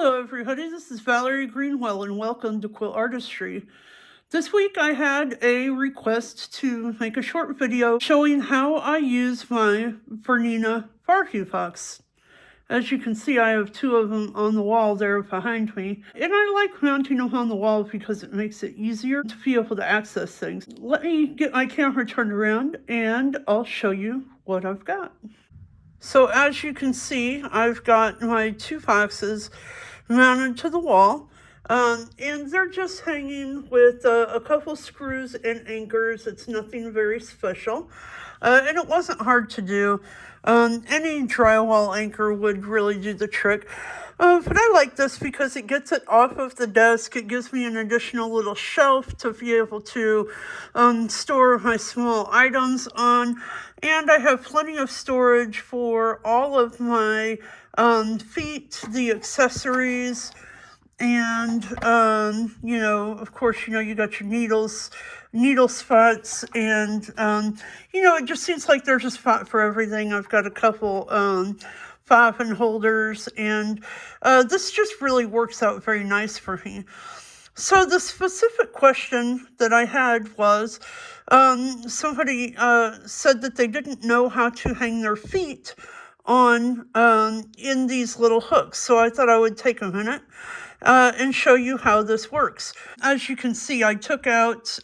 Hello everybody, this is Valerie Greenwell and welcome to Quilt Artistry. This week I had a request to make a short video showing how I use my Bernina Barbie Box. As you can see, I have two of them on the wall there behind me. And I like mounting them on the wall because it makes it easier to be able to access things. Let me get my camera turned around and I'll show you what I've got. So as you can see, I've got my two boxes mounted to the wall, and they're just hanging with a couple screws and anchors. It's nothing very special, and it wasn't hard to do. Any drywall anchor would really do the trick. But I like this because it gets it off of the desk. It gives me an additional little shelf to be able to store my small items on. And I have plenty of storage for all of my feet, the accessories, and, of course, you got your needle spots, and, it just seems like there's a spot for everything. I've got a couple bobbin holders, and this just really works out very nice for me. So the specific question that I had was, somebody said that they didn't know how to hang their feet on in these little hooks. So I thought I would take a minute and show you how this works. As you can see, I took out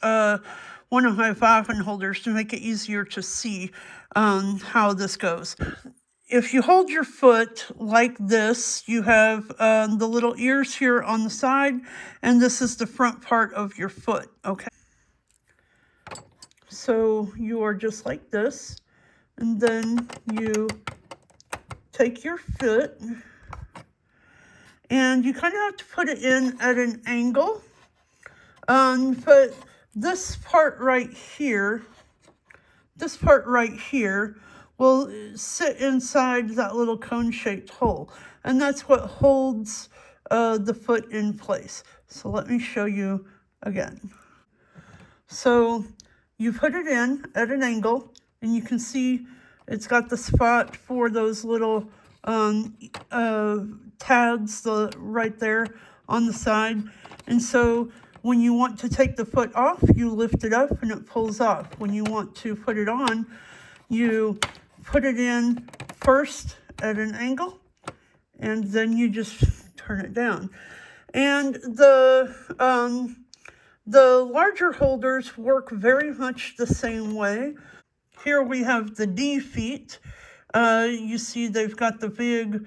one of my bobbin holders to make it easier to see how this goes. If you hold your foot like this, you have the little ears here on the side, and this is the front part of your foot, okay? So you are just like this, and then you take your foot, and you kind of have to put it in at an angle, but this part right here will sit inside that little cone-shaped hole, and that's what holds the foot in place. So let me show you again. So you put it in at an angle, and you can see it's got the spot for those little tabs right there on the side. And so when you want to take the foot off, you lift it up and it pulls off. When you want to put it on, you put it in first at an angle, and then you just turn it down. And the larger holders work very much the same way. Here we have the D feet. You see they've got the big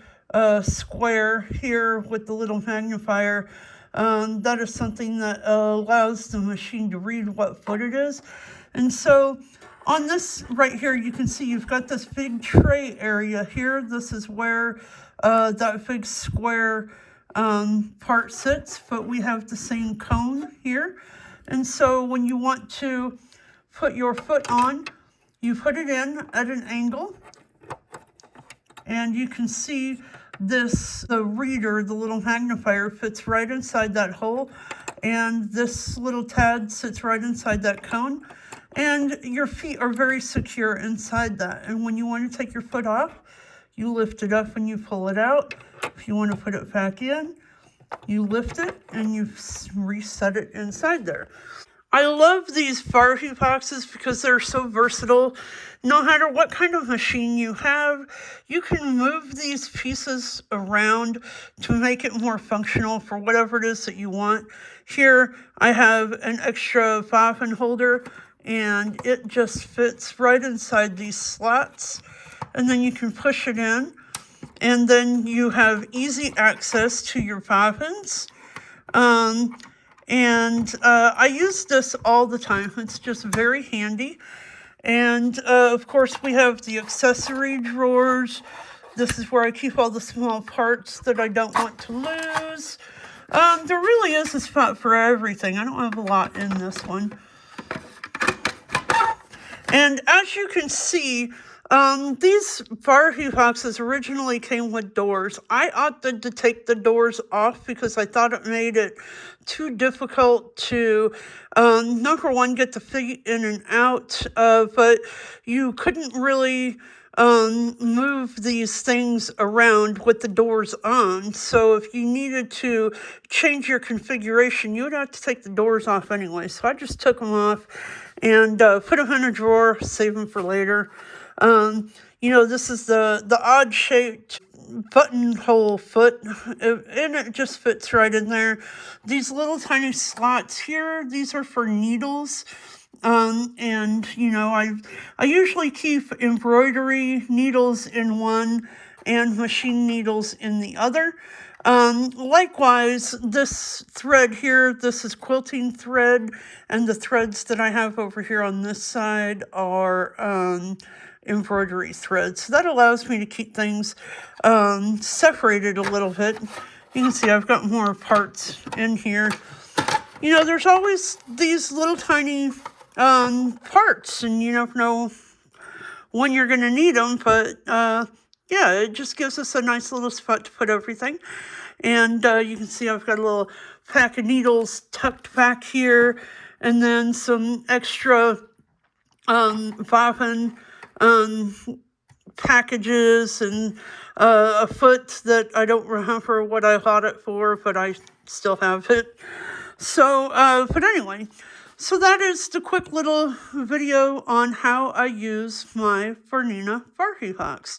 square here with the little magnifier. That is something that allows the machine to read what foot it is. And so on this right here, you can see you've got this big tray area here. This is where that big square part sits, but we have the same cone here. And so when you want to put your foot on, you put it in at an angle, and you can see the reader, the little magnifier, fits right inside that hole, and this little tab sits right inside that cone, and your feet are very secure inside that. And when you want to take your foot off, you lift it up and you pull it out. If you want to put it back in, you lift it and you reset it inside there. I love these Barbie boxes because they're so versatile. No matter what kind of machine you have, you can move these pieces around to make it more functional for whatever it is that you want. Here I have an extra bobbin holder, and it just fits right inside these slots. And then you can push it in, and then you have easy access to your bobbins. I use this all the time. It's just very handy. And of course, we have the accessory drawers. This is where I keep all the small parts that I don't want to lose. There really is a spot for everything. I don't have a lot in this one. And as you can see, these Barbie boxes originally came with doors. I opted to take the doors off because I thought it made it too difficult to, number one, get the feet in and out, but you couldn't really move these things around with the doors on. So if you needed to change your configuration, you would have to take the doors off anyway. So I just took them off and put them in a drawer, save them for later. This is the odd shaped buttonhole foot, and it just fits right in there. These little tiny slots here, these are for needles. And I usually keep embroidery needles in one and machine needles in the other. Likewise, this thread here, this is quilting thread, and the threads that I have over here on this side are embroidery threads. So that allows me to keep things separated a little bit. You can see I've got more parts in here. There's always these little tiny parts, and you never know when you're going to need them, but yeah, it just gives us a nice little spot to put everything. And you can see I've got a little pack of needles tucked back here, and then some extra bobbin packages, and a foot that I don't remember what I bought it for, but I still have it. So, but anyway, so that is the quick little video on how I use my Bernina Barbie Box.